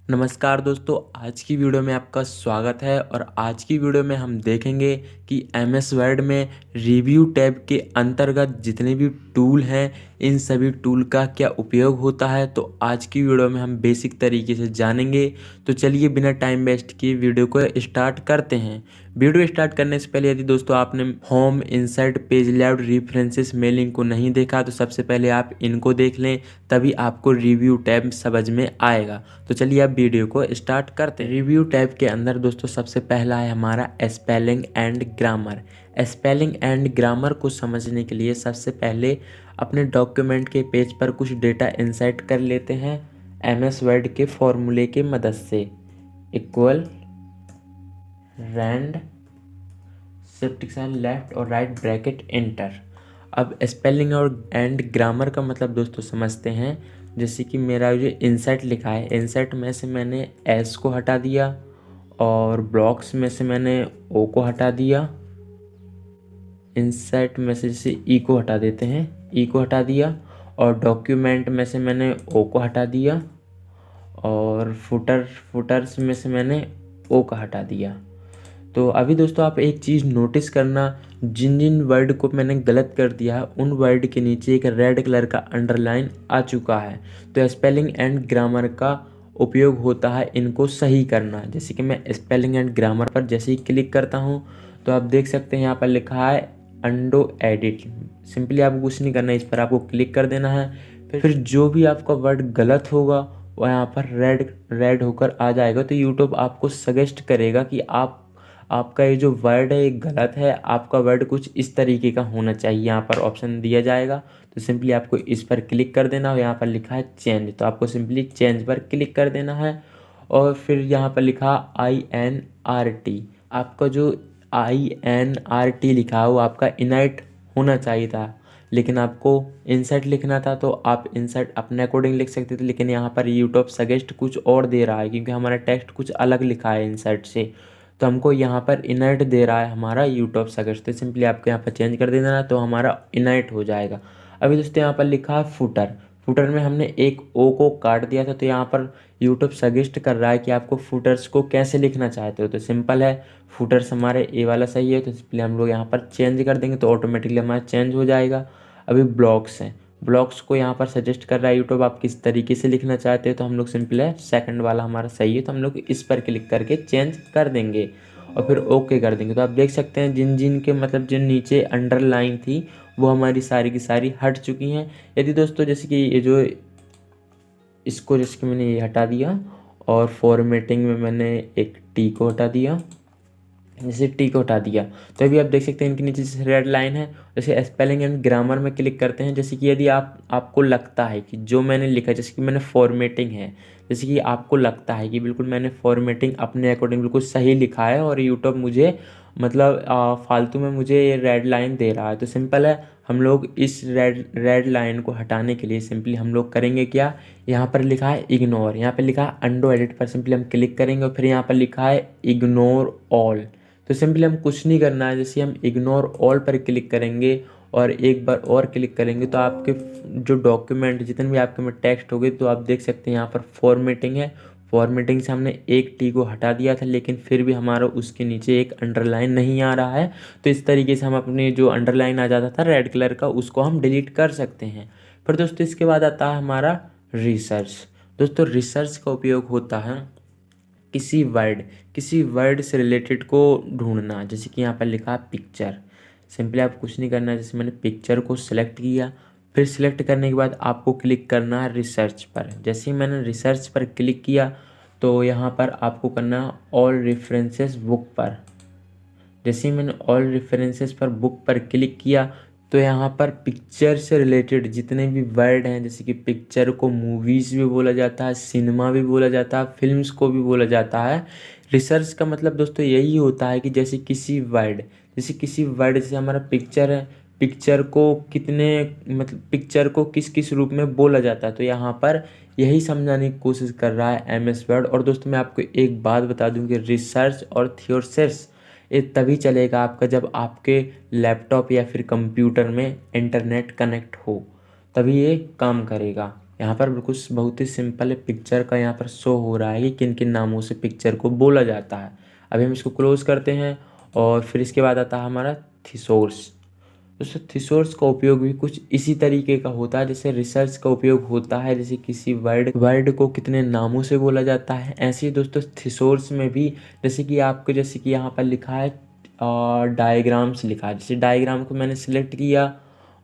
नमस्कार दोस्तों, आज की वीडियो में आपका स्वागत है। और आज की वीडियो में हम देखेंगे कि एमएस वर्ड में रिव्यू टैब के अंतर्गत जितने भी टूल हैं, इन सभी टूल का क्या उपयोग होता है। तो आज की वीडियो में हम बेसिक तरीके से जानेंगे। तो चलिए बिना टाइम वेस्ट किए वीडियो को स्टार्ट करते हैं। वीडियो स्टार्ट करने से पहले यदि दोस्तों आपने home, insert, page layout, references, mailing को नहीं देखा तो सबसे पहले आप इनको देख लें, तभी आपको रिव्यू टैब समझ में आएगा। तो चलिए अब वीडियो को स्टार्ट करते हैं। रिव्यू टैब के अंदर दोस्तों सबसे पहला है हमारा spelling and grammar. Spelling and grammar को समझने के लिए सबसे पहले अपने डॉक्यूमेंट के पेज पर कुछ डेटा इंसर्ट कर लेते हैं एमएस वर्ड के फॉर्मूले की मदद से। Equal rand shift sign left और राइट ब्रैकेट एंटर। अब स्पेलिंग और एंड ग्रामर का मतलब दोस्तों समझते हैं। जैसे कि मेरा जो इंसर्ट लिखा है, इंसर्ट में से मैंने एस को हटा दिया और ब्लॉक्स में से मैंने ओ को हटा दिया। इंसर्ट में से जैसे ई को हटा देते हैं, ई को हटा दिया। और डॉक्यूमेंट में से मैंने ओ को हटा दिया और फुटर्स में से मैंने ओ का हटा दिया। तो अभी दोस्तों आप एक चीज़ नोटिस करना, जिन जिन वर्ड को मैंने गलत कर दिया है उन वर्ड के नीचे एक रेड कलर का अंडरलाइन आ चुका है। तो स्पेलिंग एंड ग्रामर का उपयोग होता है इनको सही करना। जैसे कि मैं स्पेलिंग एंड ग्रामर पर जैसे ही क्लिक करता हूँ तो आप देख सकते हैं यहाँ पर लिखा है अंडो एडिट। सिंपली आपको कुछ नहीं करना है, इस पर आपको क्लिक कर देना है। फिर जो भी आपका वर्ड गलत होगा वो यहाँ पर रेड होकर आ जाएगा। तो यूट्यूब आपको सजेस्ट करेगा कि आपका ये जो वर्ड है ये गलत है, आपका वर्ड कुछ इस तरीके का होना चाहिए। यहाँ पर ऑप्शन दिया जाएगा, तो सिंपली आपको इस पर क्लिक कर देना और यहाँ पर लिखा है चेंज, तो आपको सिंपली चेंज पर क्लिक कर देना है। और फिर यहाँ पर लिखा INRT, आपका जो INRT लिखा है वो आपका इनर्ट होना चाहिए था, लेकिन आपको इंसर्ट लिखना था तो आप इंसर्ट अपने अकॉर्डिंग लिख सकते थे। लेकिन यहाँ पर यूट्यूब सजेस्ट कुछ और दे रहा है, क्योंकि हमारा टेक्स्ट कुछ अलग लिखा है इंसर्ट से, तो हमको यहाँ पर इनर्ट दे रहा है हमारा यूट्यूब सजेस्ट। तो सिंपली आपको यहाँ पर चेंज कर देना तो हमारा इनर्ट हो जाएगा। अभी दोस्तों यहाँ पर लिखा है फुटर। फुटर में हमने एक ओ को काट दिया था, तो यहाँ पर यूट्यूब सजेस्ट कर रहा है कि आपको फुटर्स को कैसे लिखना चाहते हो। तो सिंपल है, फुटर्स हमारे ए वाला सही है, तो सिंपली हम लोग यहाँ पर चेंज कर देंगे तो ऑटोमेटिकली हमारा चेंज हो जाएगा। अभी ब्लॉक्स हैं, ब्लॉक्स को यहाँ पर सजेस्ट कर रहा है यूट्यूब आप किस तरीके से लिखना चाहते हैं। तो हम लोग सिंपल है, सेकंड वाला हमारा सही है, तो हम लोग इस पर क्लिक करके चेंज कर देंगे और फिर ओके कर देंगे। तो आप देख सकते हैं जिन जिन के मतलब जिन नीचे अंडरलाइन थी वो हमारी सारी की सारी हट चुकी हैं। यदि दोस्तों जैसे कि ये जो इसको जैसे कि मैंने ये हटा दिया और फॉर्मेटिंग में मैंने एक टी को हटा दिया, जैसे टी को हटा दिया, तो अभी आप देख सकते हैं इनके नीचे जैसे रेड लाइन है। जैसे स्पेलिंग एंड ग्रामर में क्लिक करते हैं, जैसे कि यदि आपको लगता है कि जो मैंने लिखा है, जैसे कि मैंने फॉर्मेटिंग है, जैसे कि आपको लगता है कि बिल्कुल मैंने फॉर्मेटिंग अपने अकॉर्डिंग बिल्कुल सही लिखा है और यूट्यूब मुझे मतलब फालतू में मुझे ये रेड लाइन दे रहा है, तो सिंपल है, हम लोग इस रेड लाइन को हटाने के लिए सिंपली हम लोग करेंगे क्या, यहाँ पर लिखा है इग्नोर, यहाँ पर लिखा है अंडो एडिट पर सिंपली हम क्लिक करेंगे और फिर यहाँ पर लिखा है इग्नोर ऑल। तो सिंपली हम कुछ नहीं करना है, जैसे हम इग्नोर ऑल पर क्लिक करेंगे और एक बार और क्लिक करेंगे तो आपके जो डॉक्यूमेंट जितने भी आपके में टेक्स्ट हो गए, तो आप देख सकते हैं यहाँ पर फॉर्मेटिंग है। फॉर्मेटिंग से हमने एक टी को हटा दिया था, लेकिन फिर भी हमारा उसके नीचे एक अंडरलाइन नहीं आ रहा है। तो इस तरीके से हम अपने जो अंडरलाइन आ जाता था रेड कलर का, उसको हम डिलीट कर सकते हैं। फिर दोस्तों इसके बाद आता है हमारा रिसर्च। दोस्तों रिसर्च का उपयोग होता है किसी वर्ड से रिलेटेड को ढूंढना। जैसे कि यहाँ पर लिखा है पिक्चर, सिंपली आप कुछ नहीं करना है, जैसे मैंने पिक्चर को सिलेक्ट किया, फिर सिलेक्ट करने के बाद आपको क्लिक करना है रिसर्च पर। जैसे ही मैंने रिसर्च पर क्लिक किया तो यहाँ पर आपको करना है ऑल रेफरेंसेस बुक पर। जैसे ही मैंने ऑल रेफरेंसेस पर बुक पर क्लिक किया तो यहाँ पर पिक्चर से रिलेटेड जितने भी वर्ड हैं, जैसे कि पिक्चर को मूवीज़ भी बोला जाता है, सिनेमा भी बोला जाता है, फिल्म्स को भी बोला जाता है। रिसर्च का मतलब दोस्तों यही होता है कि जैसे किसी वर्ड जैसे हमारा पिक्चर है, पिक्चर को कितने मतलब पिक्चर को किस किस रूप में बोला जाता है, तो यहाँ पर यही समझाने की कोशिश कर रहा है एमएस वर्ड। और दोस्तों मैं आपको एक बात बता दूं कि रिसर्च और थियोरसिस ये तभी चलेगा आपका जब आपके लैपटॉप या फिर कंप्यूटर में इंटरनेट कनेक्ट हो, तभी ये काम करेगा। यहाँ पर बिल्कुल बहुत ही सिंपल है, पिक्चर का यहाँ पर शो हो रहा है कि किन किन नामों से पिक्चर को बोला जाता है। अभी हम इसको क्लोज करते हैं और फिर इसके बाद आता है हमारा थिसोर्स। दोस्तों थिसोर्स का उपयोग भी कुछ इसी तरीके का होता है जैसे रिसर्च का उपयोग होता है, जैसे किसी वर्ड को कितने नामों से बोला जाता है, ऐसे ही दोस्तों थिसोर्स में भी जैसे कि आपको जैसे कि यहाँ पर लिखा है डायग्राम्स लिखा है। जैसे डायग्राम को मैंने सिलेक्ट किया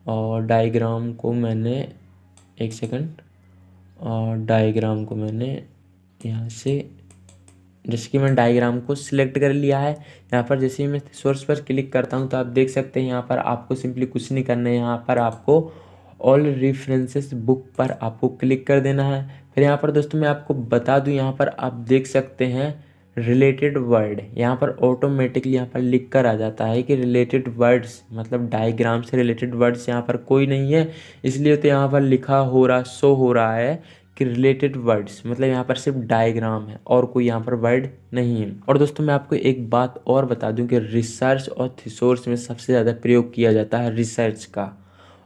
और डायग्राम को मैंने एक सेकंड और डायग्राम को मैंने यहाँ से जैसे कि मैं डायग्राम को सिलेक्ट कर लिया है। यहाँ पर जैसे ही मैं सोर्स पर क्लिक करता हूँ तो आप देख सकते हैं यहाँ पर आपको सिंपली कुछ नहीं करना है, यहाँ पर आपको ऑल रेफरेंसेस बुक पर आपको क्लिक कर देना है। फिर यहाँ पर दोस्तों मैं आपको बता दूँ, यहाँ पर आप देख सकते हैं रिलेटेड वर्ड, यहाँ पर ऑटोमेटिकली यहाँ पर लिख कर आ जाता है कि रिलेटेड वर्ड्स, मतलब डायग्राम से रिलेटेड वर्ड्स यहाँ पर कोई नहीं है, इसलिए तो यहाँ पर लिखा हो रहा शो हो रहा है कि रिलेटेड वर्ड्स, मतलब यहाँ पर सिर्फ डायग्राम है और कोई यहाँ पर वर्ड नहीं है। और दोस्तों मैं आपको एक बात और बता दूं कि रिसर्च और थिसोर्स में सबसे ज़्यादा प्रयोग किया जाता है रिसर्च का।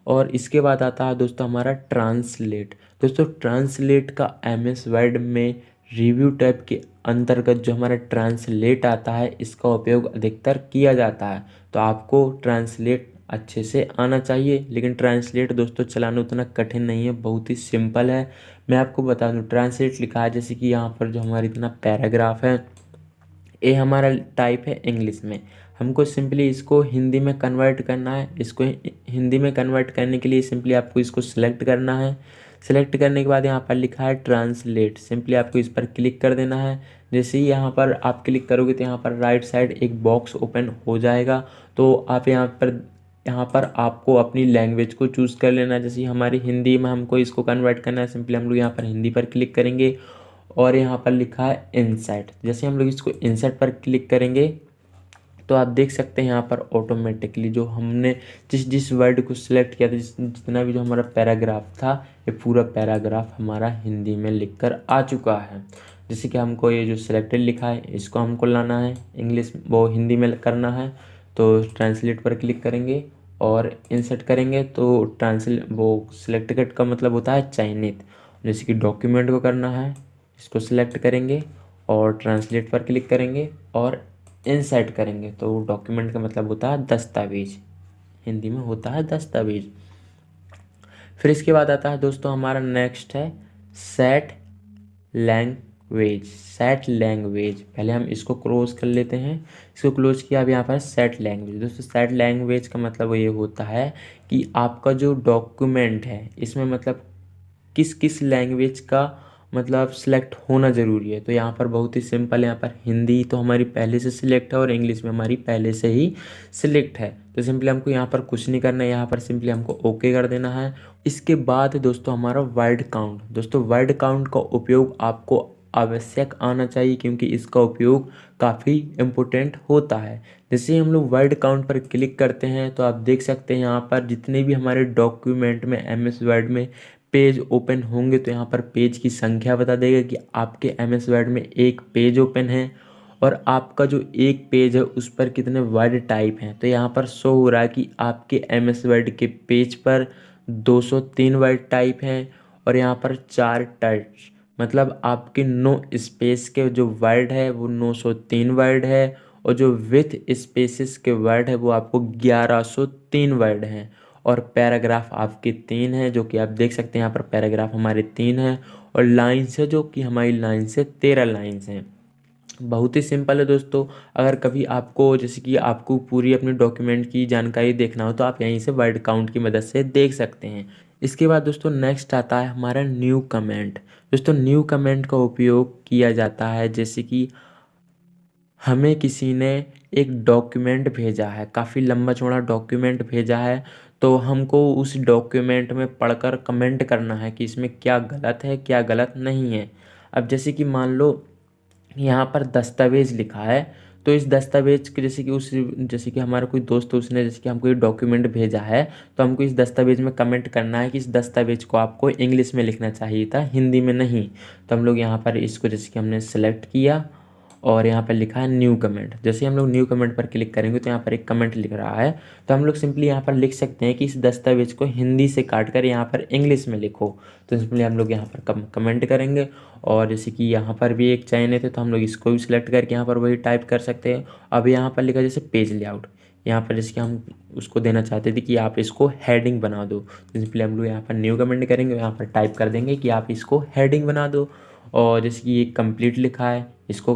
और इसके बाद आता है दोस्तों हमारा ट्रांसलेट। दोस्तों ट्रांसलेट का एमएस वर्ड में रिव्यू टैब के अंतर्गत जो हमारा ट्रांसलेट आता है, इसका उपयोग अधिकतर किया जाता है। तो आपको ट्रांसलेट अच्छे से आना चाहिए, लेकिन ट्रांसलेट दोस्तों चलाना उतना कठिन नहीं है, बहुत ही सिंपल है। मैं आपको बता दूं ट्रांसलेट लिखा है जैसे कि यहाँ पर जो हमारी इतना पैराग्राफ है, ये हमारा टाइप है इंग्लिश में, हमको सिंपली इसको हिंदी में कन्वर्ट करना है। इसको हिंदी में कन्वर्ट करने के लिए सिंपली आपको इसको सिलेक्ट करना है। सिलेक्ट करने के बाद यहाँ पर लिखा है ट्रांसलेट, सिंपली आपको इस पर क्लिक कर देना है। जैसे ही यहाँ पर आप क्लिक करोगे तो यहाँ पर राइट साइड एक बॉक्स ओपन हो जाएगा। तो आप यहाँ पर आपको अपनी लैंग्वेज को चूज़ कर लेना है। जैसे हमारी हिंदी में हमको इसको कन्वर्ट करना है, सिंपली हम लोग यहाँ पर हिंदी पर क्लिक करेंगे और यहाँ पर लिखा है इंसर्ट। जैसे हम लोग इसको इंसर्ट पर क्लिक करेंगे तो आप देख सकते हैं यहाँ पर ऑटोमेटिकली जो हमने जिस वर्ड को सिलेक्ट किया था, जितना भी जो हमारा पैराग्राफ था, ये पूरा पैराग्राफ हमारा हिंदी में लिखकर आ चुका है। जैसे कि हमको ये जो सिलेक्टेड लिखा है इसको हमको लाना है इंग्लिश, वो हिंदी में करना है। तो ट्रांसलेट पर क्लिक करेंगे और इंसर्ट करेंगे तो वो सिलेक्टेड का मतलब होता है चयनित। जैसे कि डॉक्यूमेंट को करना है, इसको सिलेक्ट करेंगे और ट्रांसलेट पर क्लिक करेंगे और इंसर्ट करेंगे। तो डॉक्यूमेंट का मतलब होता है दस्तावेज, हिंदी में होता है दस्तावेज। फिर इसके बाद आता है दोस्तों हमारा नेक्स्ट है सेट लैंग्वेज। सेट लैंग्वेज, पहले हम इसको क्लोज कर लेते हैं। इसको क्लोज किया, अब यहाँ पर सेट लैंग्वेज। दोस्तों सेट लैंग्वेज का मतलब ये होता है कि आपका जो डॉक्यूमेंट है इसमें मतलब किस किस लैंग्वेज का मतलब सिलेक्ट होना ज़रूरी है। तो यहाँ पर बहुत ही सिंपल है, यहाँ पर हिंदी तो हमारी पहले से सिलेक्ट है और इंग्लिश में हमारी पहले से ही सिलेक्ट है। तो सिंपली हमको यहाँ पर कुछ नहीं करना है, यहाँ पर सिंपली हमको ओके कर देना है। इसके बाद दोस्तों हमारा वर्ड काउंट। दोस्तों वर्ड काउंट का उपयोग आपको आवश्यक आना चाहिए क्योंकि इसका उपयोग काफ़ी इम्पोर्टेंट होता है। जैसे ही हम लोग वर्ड काउंट पर क्लिक करते हैं तो आप देख सकते हैं यहाँ पर जितने भी हमारे डॉक्यूमेंट में एमएस वर्ड में पेज ओपन होंगे तो यहाँ पर पेज की संख्या बता देगा कि आपके एमएस वर्ड में एक पेज ओपन है और आपका जो एक पेज है उस पर कितने वर्ड टाइप हैं। तो यहाँ पर शो हो रहा है कि आपके एमएस वर्ड के पेज पर 203 वर्ड टाइप हैं और यहाँ पर 4 टच, मतलब आपके 9 स्पेस के जो वर्ड है वो 903 वर्ड है और जो विथ स्पेसेस के वर्ड है वो आपको 1103 वर्ड हैं। और पैराग्राफ आपके 3 हैं जो कि आप देख सकते हैं यहाँ पर पैराग्राफ हमारे 3 हैं और लाइन्स है जो कि हमारी लाइन से 13 लाइन्स हैं। बहुत ही सिंपल है दोस्तों। अगर कभी आपको जैसे कि आपको पूरी अपने डॉक्यूमेंट की जानकारी देखना हो तो आप यहीं से वर्ड काउंट की मदद से देख सकते हैं। इसके बाद दोस्तों नेक्स्ट आता है हमारा न्यू कमेंट। दोस्तों न्यू कमेंट का उपयोग किया जाता है जैसे कि हमें किसी ने एक डॉक्यूमेंट भेजा है, काफ़ी लंबा चौड़ा डॉक्यूमेंट भेजा है, तो हमको उस डॉक्यूमेंट में पढ़कर कमेंट करना है कि इसमें क्या गलत है क्या गलत नहीं है। अब जैसे कि मान लो यहाँ पर दस्तावेज़ लिखा है, तो इस दस्तावेज के जैसे कि हमारा कोई दोस्त उसने जैसे कि हमको ये डॉक्यूमेंट भेजा है, तो हमको इस दस्तावेज में कमेंट करना है कि इस दस्तावेज को आपको इंग्लिश में लिखना चाहिए था, हिंदी में नहीं। तो हम लोग यहाँ पर इसको जैसे कि हमने सेलेक्ट किया और यहाँ पर लिखा है न्यू कमेंट। जैसे हम लोग न्यू कमेंट पर क्लिक करेंगे तो यहाँ पर एक कमेंट लिख रहा है, तो हम लोग सिंपली यहाँ पर लिख सकते हैं कि इस दस्तावेज को हिंदी से काट कर यहाँ पर इंग्लिश में लिखो। तो सिंपली हम लोग यहाँ पर कमेंट करेंगे, और जैसे कि यहाँ पर भी एक चयनित है तो हम लोग इसको भी सिलेक्ट करके यहाँ पर वही टाइप कर सकते हैं। अब यहाँ पर लिखा जैसे पेज लेआउट, यहाँ पर जैसे कि हम उसको देना चाहते थे कि आप इसको हेडिंग बना दो, तो सिंपली हम लोग यहाँ पर न्यू कमेंट करेंगे, यहाँ पर टाइप कर देंगे कि आप इसको हेडिंग बना दो। और जैसे कि ये कंप्लीट लिखा है, इसको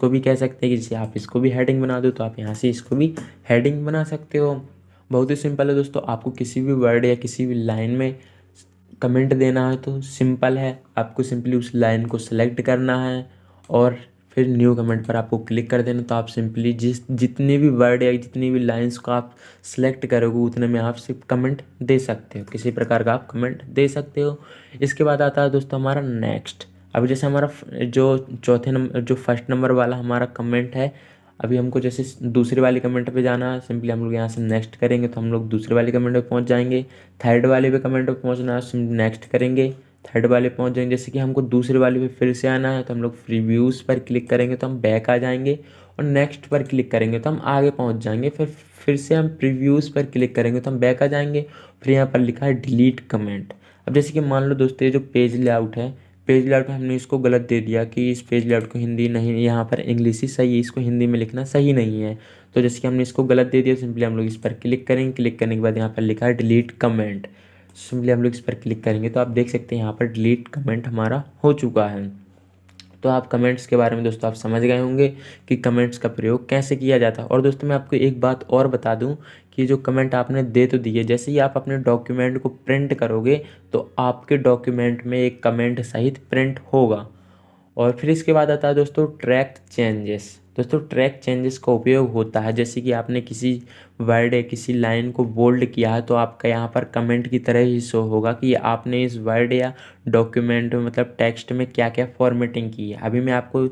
भी कह सकते हैं कि जैसे आप इसको भी हेडिंग बना दो, तो आप यहाँ से इसको भी हेडिंग बना सकते हो। बहुत ही सिंपल है दोस्तों। आपको किसी भी वर्ड या किसी भी लाइन में कमेंट देना है तो सिंपल है, आपको सिंपली उस लाइन को सेलेक्ट करना है और फिर न्यू कमेंट पर आपको क्लिक कर देना। तो आप सिंपली जितने भी वर्ड या जितनी भी लाइंस को आप सेलेक्ट करोगे उतने में आप सिर्फ कमेंट दे सकते हो, किसी प्रकार का आप कमेंट दे सकते हो। इसके बाद आता है दोस्तों हमारा नेक्स्ट। अभी जैसे हमारा जो फर्स्ट नंबर वाला हमारा कमेंट है, अभी हमको जैसे दूसरे वाले कमेंट पे जाना है, सिंपली हम लोग यहाँ से नेक्स्ट करेंगे तो हम लोग दूसरे वाले कमेंट पे पहुँच जाएंगे। थर्ड वाले पे कमेंट पे पहुँचना है, नेक्स्ट करेंगे, थर्ड वाले पहुँच जाएंगे। जैसे कि हमको दूसरे वाले पे फिर से आना है तो हम लोग प्रीव्यूज़ पर क्लिक करेंगे तो हम बैक आ जाएंगे, और नेक्स्ट पर क्लिक करेंगे तो हम आगे पहुँच जाएंगे। फिर से हम प्रीव्यूज़ पर क्लिक करेंगे तो हम बैक आ जाएंगे। फिर यहाँ पर लिखा है डिलीट कमेंट। अब जैसे कि मान लो दोस्तों ये जो पेज लेआउट है, पेज लेआउट में हमने इसको गलत दे दिया कि इस पेज लेआउट को हिंदी नहीं, यहाँ पर इंग्लिश ही सही है, इसको हिंदी में लिखना सही नहीं है। तो जैसे कि हमने इसको गलत दे दिया, सिंपली हम लोग इस पर क्लिक करेंगे। क्लिक करने के बाद यहाँ पर लिखा है डिलीट कमेंट, सिंपली हम लोग इस पर क्लिक करेंगे तो आप देख सकते हैं यहाँ पर डिलीट कमेंट हमारा हो चुका है। तो आप कमेंट्स के बारे में दोस्तों आप समझ गए होंगे कि कमेंट्स का प्रयोग कैसे किया जाता है। और दोस्तों मैं आपको एक बात और बता दूं कि जो कमेंट आपने दे तो दिए, जैसे ही आप अपने डॉक्यूमेंट को प्रिंट करोगे तो आपके डॉक्यूमेंट में एक कमेंट सहित प्रिंट होगा। और फिर इसके बाद आता है दोस्तों ट्रैक चेंजेस। दोस्तों ट्रैक चेंजेस का उपयोग होता है जैसे कि आपने किसी वर्ड या किसी लाइन को बोल्ड किया है तो आपका यहाँ पर कमेंट की तरह ही शो होगा कि आपने इस वर्ड या डॉक्यूमेंट में मतलब टेक्स्ट में क्या क्या फॉर्मेटिंग की है। अभी मैं आपको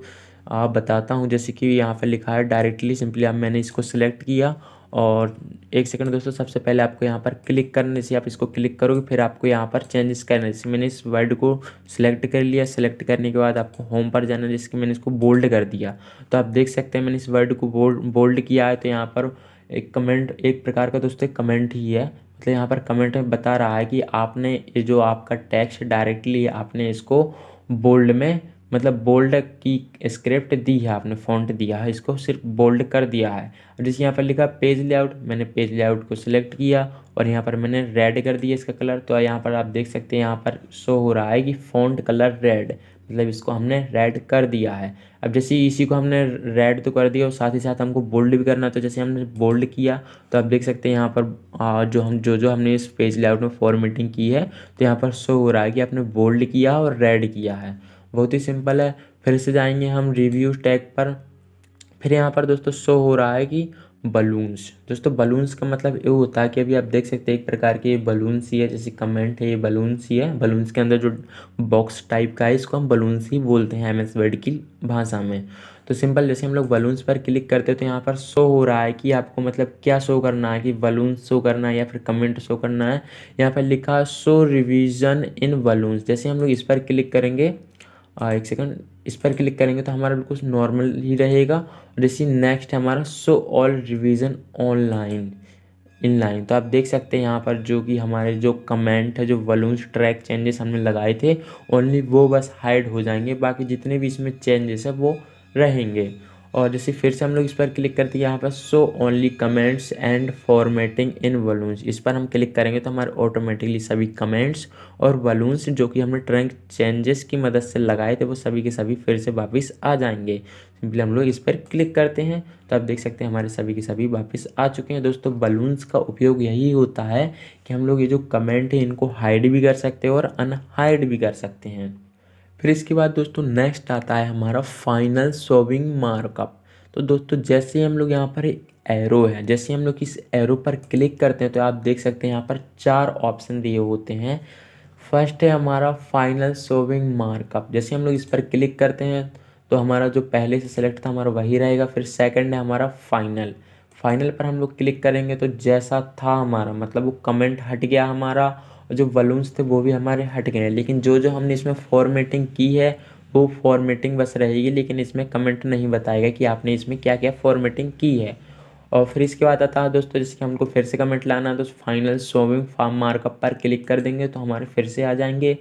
बताता हूँ। जैसे कि यहाँ पर लिखा है डायरेक्टली, सिंपली अब मैंने इसको सिलेक्ट किया, और एक सेकंड दोस्तों, सबसे पहले आपको यहाँ पर क्लिक करने से, आप इसको क्लिक करोगे फिर आपको यहाँ पर चेंजेस करने से, मैंने इस वर्ड को सिलेक्ट कर लिया। सिलेक्ट करने के बाद आपको होम पर जाना, जिसके मैंने इसको बोल्ड कर दिया। तो आप देख सकते हैं मैंने इस वर्ड को बोल्ड किया है। तो यहाँ पर एक कमेंट, एक प्रकार का दोस्तों एक कमेंट ही है, मतलब यहाँ पर कमेंट में बता रहा है कि आपने ये जो आपका टेक्स्ट डायरेक्टली आपने इसको बोल्ड में, मतलब बोल्ड की स्क्रिप्ट दी है, आपने फॉन्ट दिया है, इसको सिर्फ बोल्ड कर दिया है। और जैसे यहाँ पर लिखा पेज लेआउट, मैंने पेज लेआउट को सिलेक्ट किया और यहाँ पर मैंने रेड कर दिया इसका कलर। तो यहाँ पर आप देख सकते हैं यहाँ पर शो हो रहा है कि फॉन्ट कलर रेड, मतलब इसको हमने रेड कर दिया है। अब जैसे इसी को हमने रेड तो कर दिया और साथ ही साथ हमको बोल्ड भी करना, तो जैसे हमने बोल्ड किया तो आप देख सकते हैं यहाँ पर जो हमने इस पेज लेआउट में फॉर्मेटिंग की है तो यहाँ पर शो हो रहा है कि आपने बोल्ड किया और रेड किया है। बहुत ही सिंपल है। फिर से जाएंगे हम रिव्यू टैग पर। फिर यहाँ पर दोस्तों शो हो रहा है कि बलून्स। दोस्तों बलून्स का मतलब ये होता है कि अभी आप देख सकते हैं एक प्रकार के बलून्स ही है, जैसे कमेंट है ये बलून्स ही है। बलून्स के अंदर जो बॉक्स टाइप का है इसको हम बलून्स ही बोलते हैं MS वर्ड की भाषा में। तो सिंपल जैसे हम लोग बलून्स पर क्लिक करते हैं तो यहाँ पर शो हो रहा है कि आपको मतलब क्या शो करना है, कि बलून्स शो करना है या फिर कमेंट शो करना है। यहाँ पर लिखा है शो रिविजन इन बलून्स। जैसे हम लोग इस पर क्लिक करेंगे, एक सेकंड, इस पर क्लिक करेंगे तो हमारा बिल्कुल नॉर्मल ही रहेगा। और जैसे नेक्स्ट हमारा show all revision online inline. तो आप देख सकते हैं यहाँ पर जो कि हमारे जो कमेंट है, जो बलून्स ट्रैक चेंजेस हमने लगाए थे, ओनली वो बस हाइड हो जाएंगे, बाकी जितने भी इसमें चेंजेस है वो रहेंगे। और जैसे फिर से हम लोग इस पर क्लिक करते हैं यहाँ पर show only comments and formatting in balloons. इस पर हम क्लिक करेंगे तो हमारे ऑटोमेटिकली सभी कमेंट्स और बलून्स जो कि हमने ट्रैक चेंजेस की मदद से लगाए थे वो सभी के सभी फिर से वापस आ जाएंगे। सिंपली हम लोग इस पर क्लिक करते हैं तो आप देख सकते हैं हमारे सभी के सभी वापस आ चुके हैं। दोस्तों बलून्स का उपयोग यही होता है कि हम लोग ये जो कमेंट है इनको हाइड भी कर सकते हैं और अनहाइड भी कर सकते हैं। फिर इसके बाद दोस्तों नेक्स्ट आता है हमारा फाइनल शोविंग मार्कअप। तो दोस्तों जैसे हम लोग यहाँ पर एरो है, जैसे हम लोग इस एरो पर क्लिक करते हैं तो आप देख सकते हैं यहाँ पर 4 ऑप्शन दिए होते हैं। फर्स्ट है हमारा फाइनल शोविंग मार्कअप। जैसे हम लोग इस पर क्लिक करते हैं तो हमारा जो पहले से सेलेक्ट था हमारा वही रहेगा। फिर सेकंड है हमारा फाइनल। फाइनल पर हम लोग क्लिक करेंगे तो जैसा था हमारा, मतलब वो कमेंट हट गया हमारा, और जो बलून्स थे वो भी हमारे हट गए हैं, लेकिन जो जो हमने इसमें फॉर्मेटिंग की है वो फॉर्मेटिंग बस रहेगी, लेकिन इसमें कमेंट नहीं बताएगा कि आपने इसमें क्या क्या फॉर्मेटिंग की है। और फिर इसके बाद आता है दोस्तों, जिसके हमको फिर से कमेंट लाना है, तो फाइनल शोविंग फॉर्म मार्कअप पर क्लिक कर देंगे तो हमारे फिर से आ जाएंगे।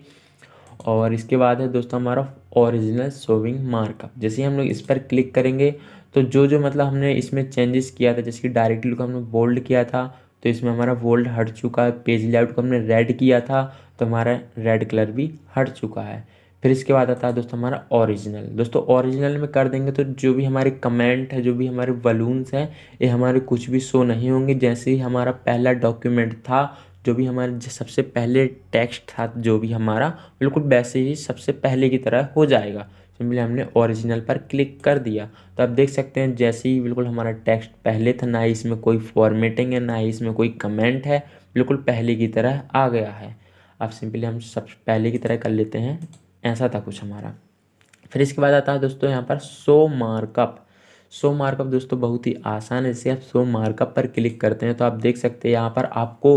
और इसके बाद है दोस्तों हमारा ओरिजिनल शोविंग मार्कअप। जैसे ही हम लोग इस पर क्लिक करेंगे तो जो जो मतलब हमने इसमें चेंजेस किया था, जैसे कि डायरेक्टली को हमने बोल्ड किया था तो इसमें हमारा बोल्ड हट चुका है। पेज लेआउट को हमने रेड किया था तो हमारा रेड कलर भी हट चुका है। फिर इसके बाद आता है दोस्तों हमारा ओरिजिनल। दोस्तों ओरिजिनल में कर देंगे तो जो भी हमारे कमेंट है, जो भी हमारे बलून्स हैं, ये हमारे कुछ भी शो नहीं होंगे। जैसे ही हमारा पहला डॉक्यूमेंट था, जो भी हमारे सबसे पहले टेक्स्ट था, जो भी हमारा बिल्कुल वैसे ही सबसे पहले की तरह हो जाएगा। सिंपली हमने ओरिजिनल पर क्लिक कर दिया तो आप देख सकते हैं जैसे ही बिल्कुल हमारा टेक्स्ट पहले था, ना ही इसमें कोई फॉर्मेटिंग है, ना ही इसमें कोई कमेंट है, बिल्कुल पहले की तरह आ गया है। अब सिंपली हम सब पहले की तरह कर लेते हैं, ऐसा था कुछ हमारा। फिर इसके बाद आता है दोस्तों यहाँ पर शो मार्कअप। शो मार्कअप दोस्तों बहुत ही आसान है। जैसे आप शो मार्कअप पर क्लिक करते हैं तो आप देख सकते हैं यहाँ पर आपको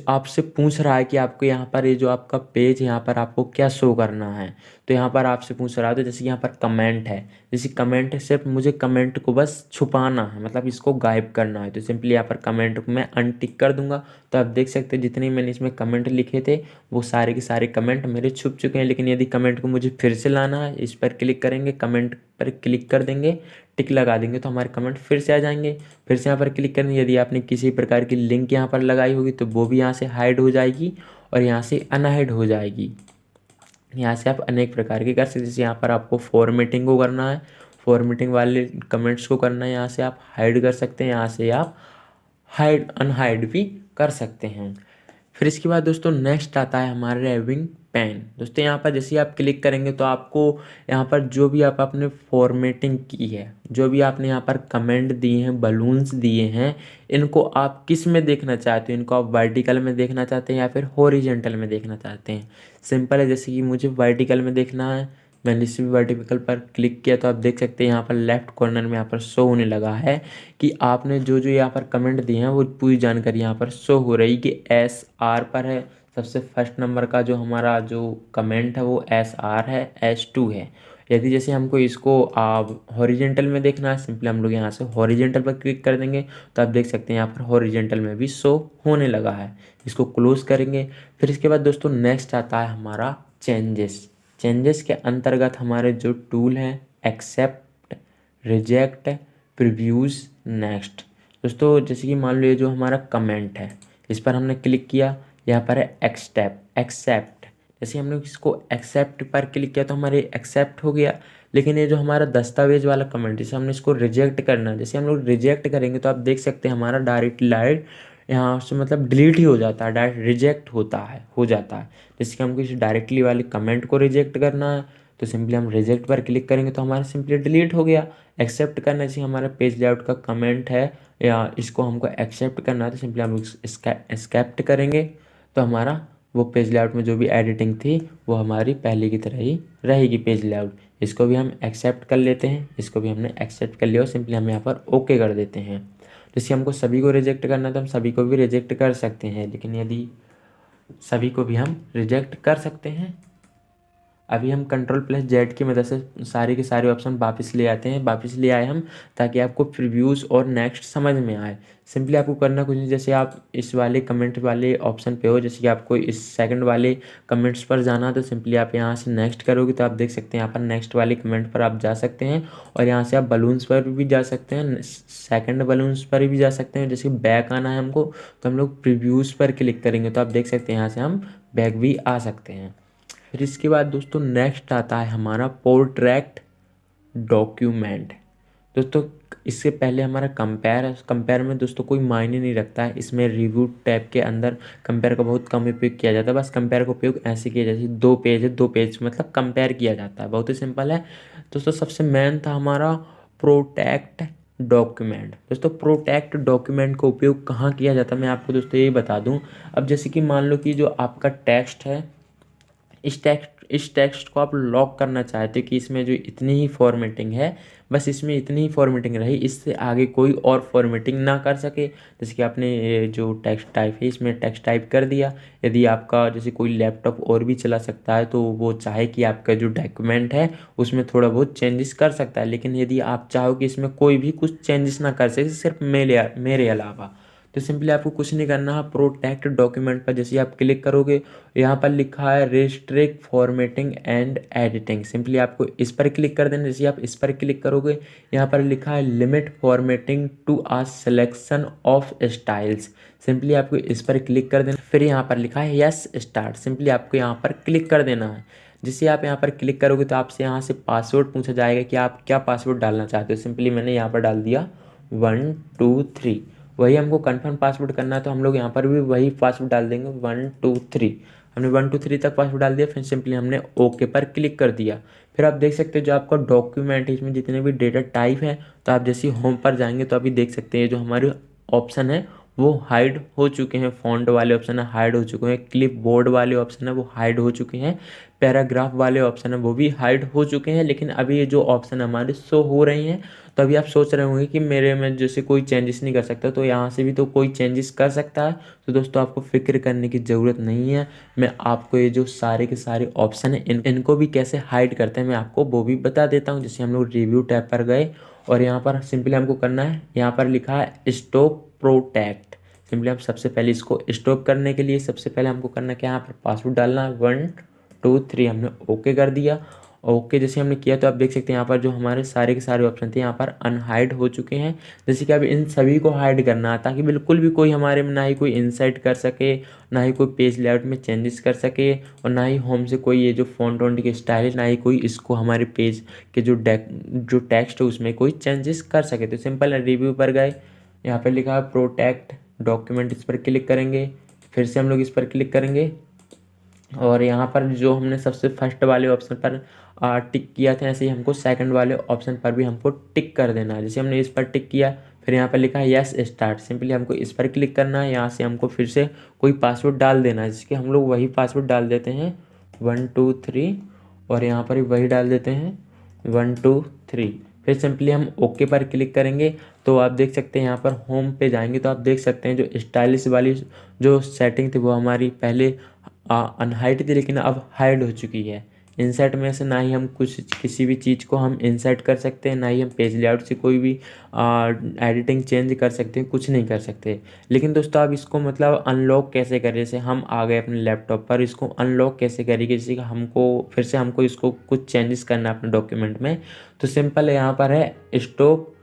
आपसे पूछ रहा है कि आपको यहाँ पर ये जो आपका पेज है यहाँ पर आपको क्या शो करना है। तो यहाँ पर आपसे पूछ रहा है, तो जैसे यहाँ पर कमेंट है, जैसे कमेंट है, सिर्फ मुझे कमेंट को बस छुपाना है, मतलब इसको गायब करना है। तो सिंपली यहाँ पर कमेंट को मैं अनटिक कर दूंगा तो आप देख सकते हैं जितने मैंने इसमें कमेंट लिखे थे वो सारे के सारे कमेंट मेरे छुप चुके हैं। लेकिन यदि कमेंट को मुझे फिर से लाना है, इस पर क्लिक करेंगे, कमेंट पर क्लिक कर देंगे, टिक लगा देंगे तो हमारे कमेंट फिर से आ जाएंगे। फिर से यहाँ पर क्लिक करेंगे, यदि आपने किसी प्रकार की लिंक यहाँ पर लगाई होगी तो वो भी यहाँ से हाइड हो जाएगी और यहाँ से अनहाइड हो जाएगी। यहाँ से आप अनेक प्रकार के कर सकते हैं। जैसे यहाँ पर आपको फॉर्मेटिंग को करना है, फॉर्मेटिंग वाले कमेंट्स को करना है, यहाँ से आप हाइड कर सकते हैं, यहाँ से आप हाइड अनहाइड भी कर सकते हैं। फिर इसके बाद दोस्तों नेक्स्ट आता है हमारा रैविंग पेन। दोस्तों यहाँ पर जैसे आप क्लिक करेंगे तो आपको यहाँ पर जो भी आप आपने फॉर्मेटिंग की है, जो भी आपने यहाँ पर कमेंट दिए हैं, बलून्स दिए हैं, इनको आप किस में देखना चाहते हो? इनको आप वर्टिकल में देखना चाहते हैं या फिर हॉरिजॉन्टल में देखना चाहते हैं? सिंपल है, जैसे कि मुझे वर्टिकल में देखना है, मैंने इसी वर्टिकल पर क्लिक किया तो आप देख सकते हैं यहाँ पर लेफ्ट कॉर्नर में यहाँ पर शो होने लगा है कि आपने जो जो यहाँ पर कमेंट दिए हैं वो पूरी जानकारी यहाँ पर शो हो रही कि SR पर है। सबसे फर्स्ट नंबर का जो हमारा जो कमेंट है वो SR है, S2 है। यदि जैसे हमको इसको हॉरिजेंटल में देखना है, सिंपली हम लोग यहाँ से हॉरिजेंटल पर क्लिक कर देंगे तो आप देख सकते हैं यहाँ पर हॉरिजेंटल में भी शो होने लगा है। इसको क्लोज करेंगे। फिर इसके बाद दोस्तों नेक्स्ट आता है हमारा चेंजेस। चेंजेस के अंतर्गत हमारे जो टूल हैं एक्सेप्ट, रिजेक्ट, प्रीव्यूज़, नेक्स्ट। दोस्तों जैसे कि मान लो ये जो हमारा कमेंट है इस पर हमने क्लिक किया, यहाँ पर है एक्सेप्ट। जैसे हमने इसको एक्सेप्ट पर क्लिक किया तो हमारे एक्सेप्ट हो गया। लेकिन ये जो हमारा दस्तावेज वाला कमेंट, जैसे हमने इसको रिजेक्ट करना है, जैसे हम लोग रिजेक्ट करेंगे तो आप देख सकते हैं हमारा डायरेक्ट लाइट यहाँ से मतलब डिलीट ही हो जाता है, डायरेक्ट रिजेक्ट हो जाता है। जैसे कि हमको इस डायरेक्टली वाले कमेंट को रिजेक्ट करना है तो सिंपली हम रिजेक्ट पर क्लिक करेंगे तो हमारा सिंपली डिलीट हो गया। एक्सेप्ट करना, जैसे हमारा पेज लेआउट का कमेंट है या इसको हमको एक्सेप्ट करना है तो सिंपली हम एक्सेप्ट करेंगे तो हमारा वो पेज लेआउट में जो भी एडिटिंग थी वो हमारी पहले की तरह ही रहेगी पेज लेआउट। इसको भी हम एक्सेप्ट कर लेते हैं, इसको भी हमने एक्सेप्ट कर लिया और सिंपली हम यहाँ पर ओके कर देते हैं। जैसे हमको सभी को रिजेक्ट करना है तो हम सभी को भी रिजेक्ट कर सकते हैं, लेकिन यदि सभी को भी हम रिजेक्ट कर सकते हैं। अभी हम Ctrl+Z की मदद से सारे के सारे ऑप्शन वापस ले आते हैं, वापस ले आए हम ताकि आपको प्रीव्यूज़ और नेक्स्ट समझ में आए। सिंपली आपको करना कुछ नहीं, जैसे आप इस वाले कमेंट वाले ऑप्शन पे हो, जैसे कि आपको इस सेकंड वाले कमेंट्स पर जाना है तो सिंपली आप यहाँ से नेक्स्ट करोगे तो आप देख सकते हैं यहाँ पर नेक्स्ट वाले कमेंट पर आप जा सकते हैं और यहाँ से आप बलून्स पर भी जा सकते हैं, सेकंड बलून्स पर भी जा सकते हैं। जैसे बैक आना है हमको तो हम लोग प्रीव्यूज़ पर क्लिक करेंगे तो आप देख सकते हैं यहाँ से हम बैक भी आ सकते हैं। फिर इसके बाद दोस्तों नेक्स्ट आता है हमारा पोर्ट्रेट डॉक्यूमेंट। दोस्तों इससे पहले हमारा कंपेयर है, कंपेयर में दोस्तों कोई मायने नहीं रखता है। इसमें रिव्यू टैब के अंदर कंपेयर का बहुत कम उपयोग किया जाता है। बस कंपेयर का उपयोग ऐसे किया जाता है, दो पेज है, दो पेज मतलब कंपेयर किया जाता है, बहुत ही सिंपल है। दोस्तों सबसे मेन था हमारा प्रोटेक्ट डॉक्यूमेंट। दोस्तों प्रोटेक्ट डॉक्यूमेंट का उपयोग कहाँ किया जाता है मैं आपको दोस्तों ये बता दूँ। अब जैसे कि मान लो कि जो आपका टेक्स्ट है, इस टेक्स्ट इस टेक्स्ट को आप लॉक करना चाहते हो कि इसमें जो इतनी ही फॉर्मेटिंग है, बस इसमें इतनी ही फॉर्मेटिंग रही, इससे आगे कोई और फॉर्मेटिंग ना कर सके। जैसे कि आपने ये जो टेक्स्ट टाइप है इसमें टेक्स्ट टाइप कर दिया। यदि आपका जैसे कोई लैपटॉप और भी चला सकता है तो वो चाहे कि आपका जो डॉक्यूमेंट है उसमें थोड़ा बहुत चेंजेस कर सकता है, लेकिन यदि आप चाहो कि इसमें कोई भी कुछ चेंजेस ना कर सके सिर्फ मेरे अलावा, तो सिंपली आपको कुछ नहीं करना है। प्रोटेक्ट डॉक्यूमेंट पर जैसे आप क्लिक करोगे, यहाँ पर लिखा है restrict formatting and editing, simply आपको इस पर क्लिक कर देना। जैसे आप इस पर क्लिक करोगे, यहाँ पर लिखा है limit formatting to a selection of styles, simply आपको इस पर क्लिक कर देना। फिर यहाँ पर लिखा है यस स्टार्ट, सिंपली आपको यहाँ पर क्लिक कर देना है। जिससे आप यहाँ पर क्लिक करोगे तो आपसे यहाँ से पासवर्ड पूछा जाएगा कि आप क्या पासवर्ड डालना चाहते हो। सिंपली मैंने यहाँ पर डाल दिया 123, वही हमको कंफर्म पासवर्ड करना है तो हम लोग यहाँ पर भी वही पासवर्ड डाल देंगे 123। हमने 123 तक पासवर्ड डाल दिया, फिर सिंपली हमने ओके पर क्लिक कर दिया। फिर आप देख सकते हो जो आपका डॉक्यूमेंट है इसमें जितने भी डेटा टाइप है, तो आप जैसे होम पर जाएंगे तो अभी देख सकते हैं जो हमारे ऑप्शन है वो हाइड हो चुके हैं। फॉन्ट वाले ऑप्शन है हाइड हो चुके हैं, क्लिप बोर्ड वाले ऑप्शन है वो हाइड हो चुके हैं, पैराग्राफ वाले ऑप्शन है वो भी हाइड हो चुके हैं। लेकिन अभी ये जो ऑप्शन हमारे शो हो रहे हैं, तो अभी आप सोच रहे होंगे कि मेरे में जैसे कोई चेंजेस नहीं कर सकता, तो यहाँ से भी तो कोई चेंजेस कर सकता है। तो दोस्तों आपको फिक्र करने की ज़रूरत नहीं है, मैं आपको ये जो सारे के सारे ऑप्शन है इनको भी कैसे हाइड करते हैं मैं आपको वो भी बता देता हूँ। जैसे हम लोग रिव्यू टैब पर गए और यहाँ पर सिंपली हमको करना है, यहाँ पर लिखा है स्टॉप प्रोटेक्ट, सिंपली हम सबसे पहले इसको स्टॉप करने के लिए सबसे पहले हमको करना क्या है, यहाँ पर पासवर्ड डालना है 123, हमने ओके कर दिया। ओके जैसे हमने किया तो आप देख सकते हैं यहाँ पर जो हमारे सारे के सारे ऑप्शन थे यहाँ पर अनहाइड हो चुके हैं। जैसे कि अब इन सभी को हाइड करना है ताकि बिल्कुल भी कोई हमारे में ना ही कोई इंसर्ट कर सके, ना ही कोई पेज लेआउट में चेंजेस कर सके, और ना ही होम से कोई ये जो फॉन्ट वॉन्ट के स्टाइल है ना ही कोई इसको हमारे पेज के जो टेक्स्ट है उसमें कोई चेंजेस कर सके। तो सिंपल रिव्यू पर गए, यहाँ पर लिखा है प्रोटेक्ट डॉक्यूमेंट, इस पर क्लिक करेंगे, फिर से हम लोग इस पर क्लिक करेंगे और यहाँ पर जो हमने सबसे फर्स्ट वाले ऑप्शन पर टिक किया था ऐसे ही हमको सेकंड वाले ऑप्शन पर भी हमको टिक कर देना है। जैसे हमने इस पर टिक किया, फिर यहाँ पर लिखा है यस स्टार्ट, सिंपली हमको इस पर क्लिक करना है। यहाँ से हमको फिर से कोई पासवर्ड डाल देना है, जिसके हम लोग वही पासवर्ड डाल देते हैं 123 और यहाँ पर भी वही डाल देते हैं 123। फिर सिंपली हम ओके पर क्लिक करेंगे तो आप देख सकते हैं यहाँ पर होम पे जाएंगे तो आप देख सकते हैं जो स्टाइलिश वाली जो सेटिंग थी वो हमारी पहले अनहाइड थी लेकिन अब हाइड हो चुकी है। इंसर्ट में से ना ही हम कुछ किसी भी चीज़ को हम इंसर्ट कर सकते हैं, ना ही हम पेज लेआउट से कोई भी एडिटिंग चेंज कर सकते हैं, कुछ नहीं कर सकते। लेकिन दोस्तों आप इसको मतलब अनलॉक कैसे करें, जैसे हम आ गए अपने लैपटॉप पर, इसको अनलॉक कैसे करेंगे, जैसे कि हमको फिर से हमको इसको कुछ चेंजेस करना है अपने डॉक्यूमेंट में, तो सिंपल है यहाँ पर है स्टॉप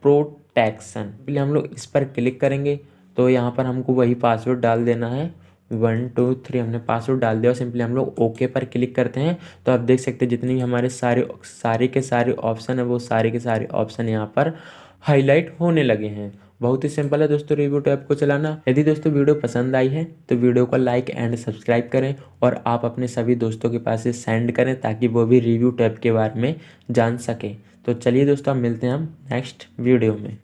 प्रोटेक्शन, पहले हम लोग इस पर क्लिक करेंगे तो यहाँ पर हमको वही पासवर्ड डाल देना है 123, हमने पासवर्ड डाल दिया और सिंपली हम लोग ओके पर क्लिक करते हैं। तो आप देख सकते हैं जितने भी हमारे सारे के सारे ऑप्शन है वो सारे के सारे ऑप्शन यहाँ पर हाईलाइट होने लगे हैं। बहुत ही सिंपल है दोस्तों रिव्यू टैब को चलाना। यदि दोस्तों वीडियो पसंद आई है तो वीडियो को लाइक एंड सब्सक्राइब करें और आप अपने सभी दोस्तों के पास सेंड करें ताकि वो भी रिव्यू टैब के बारे में जान सकें। तो चलिए दोस्तों अब मिलते हैं हम नेक्स्ट वीडियो में।